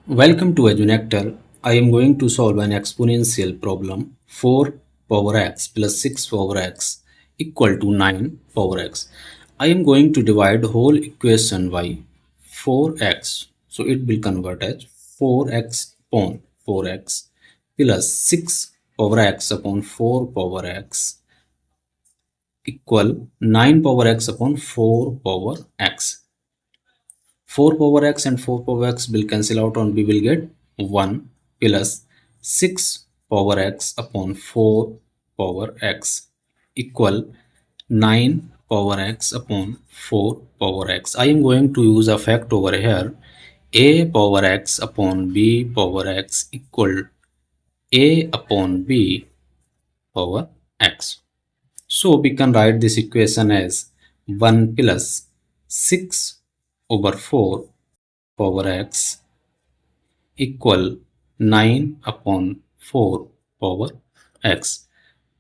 Welcome to Edunectar. I am going to solve an exponential problem 4 power x plus 6 power x equal to 9 power x. I am going to divide whole equation by 4x. So it will convert as 4x upon 4x plus 6 power x upon 4 power x equal 9 power x upon 4 power x. 4 power x and 4 power x will cancel out and we will get 1 plus 6 power x upon 4 power x equal 9 power x upon 4 power x. I am going to use a fact over here. A power x upon b power x equal a upon b power x. So we can write this equation as 1 plus 6 over 4 power x equal 9 upon 4 power x.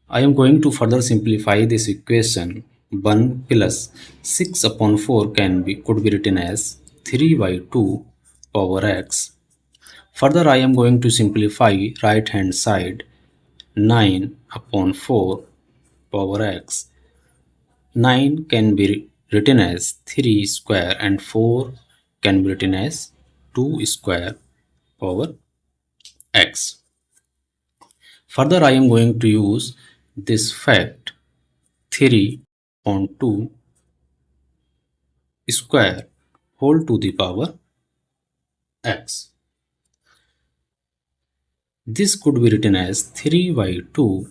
I am going to further simplify this equation. 1 plus 6 upon 4 could be written as 3 by 2 power x. Further, I am going to simplify right hand side. 9 upon 4 power x. 9 can be written as 3 square and 4 can be written as 2 square power x. Further, I am going to use this fact 3 upon 2 square whole to the power x. This could be written as 3 by 2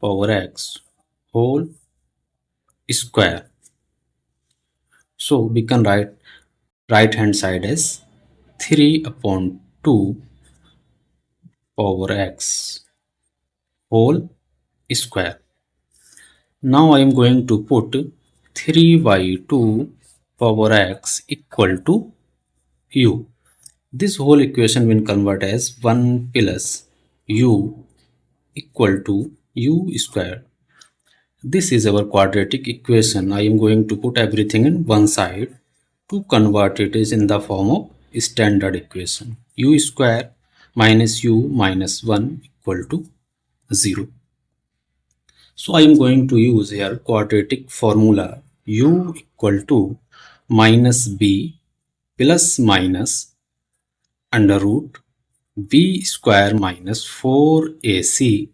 power x whole square. So we can write right hand side as 3 upon 2 power x whole square. Now I am going to put 3 by 2 power x equal to u. This whole equation will convert as 1 plus u equal to u square. This is our quadratic equation. I am going to put everything in one side to convert it is in the form of standard equation. U square minus u minus 1 equal to 0. So I am going to use here quadratic formula u equal to minus b plus minus under root b square minus 4ac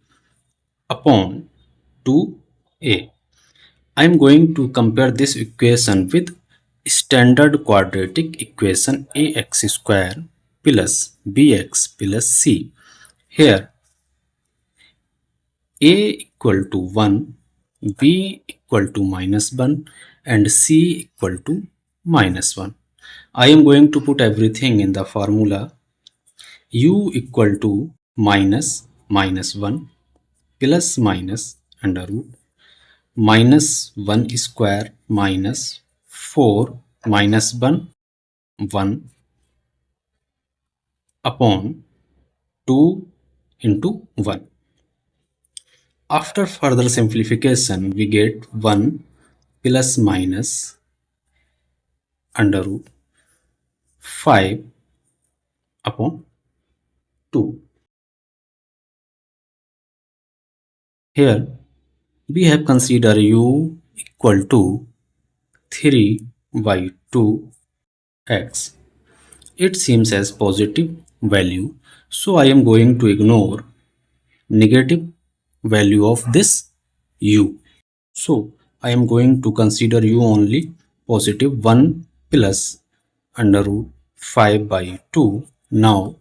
upon 2a. I am going to compare this equation with standard quadratic equation ax square plus bx plus c. Here a equal to 1, b equal to minus 1 and c equal to minus 1. I am going to put everything in the formula u equal to minus 1 plus minus under root minus 1 square minus 4 minus 1 upon 2 into 1. After further simplification, we get 1 plus minus under root 5 upon 2. Here we have considered u equal to 3 by 2 x. It seems as positive value, so I am going to ignore negative value of this u. So I am going to consider u only positive 1 plus under root 5 by 2. Now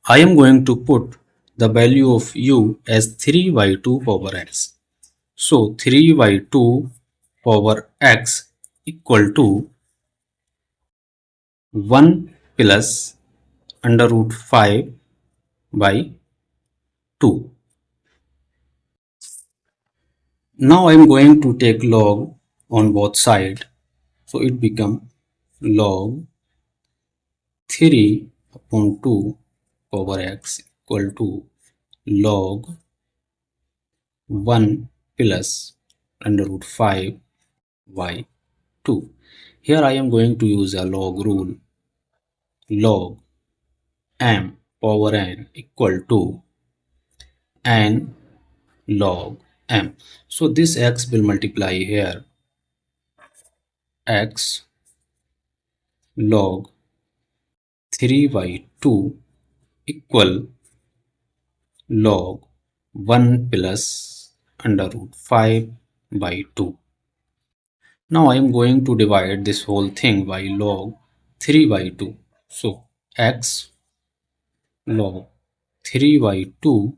I am going to put the value of u as 3 by 2 power x. So 3 by 2 power x equal to 1 plus under root 5 by 2. Now I am going to take log on both sides. So it becomes log 3 upon 2 power x equal to log 1 plus under root 5 by 2. Here I am going to use a log rule. Log m power n equal to n log m. So this x will multiply here, x log 3 by 2 equal log 1 plus under root 5 by 2. Now I am going to divide this whole thing by log 3 by 2. So x log 3 by 2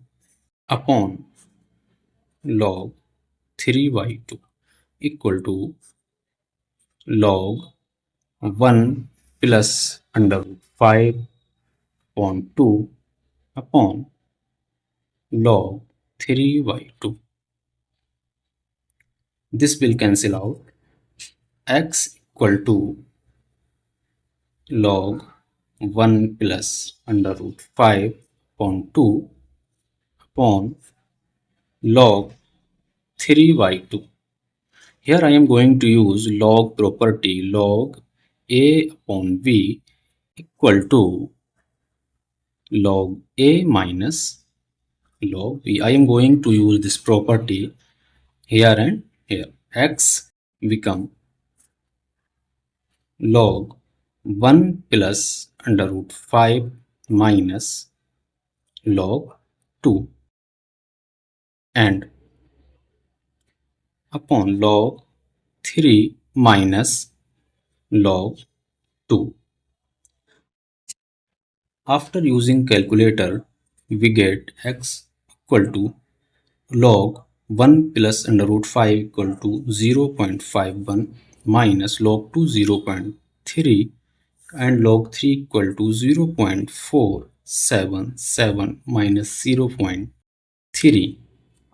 upon log 3 by 2 equal to log 1 plus under root 5 upon 2 upon log 3 by 2. This will cancel out. X equal to log 1 plus under root 5 upon 2 upon log 3 by 2. Here I am going to use log property, log a upon v equal to log a minus log v. I am going to use this property here and here. X become log 1 plus under root 5 minus log 2 and upon log 3 minus log 2. After using calculator, we get x equal to log 1 plus under root 5 equal to 0.51 minus log 2 0.3 and log 3 equal to 0.477 minus 0.3.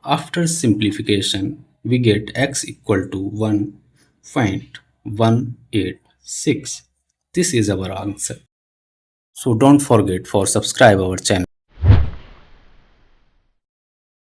After simplification, we get x equal to 1.186. This is our answer. So don't forget for subscribe our channel.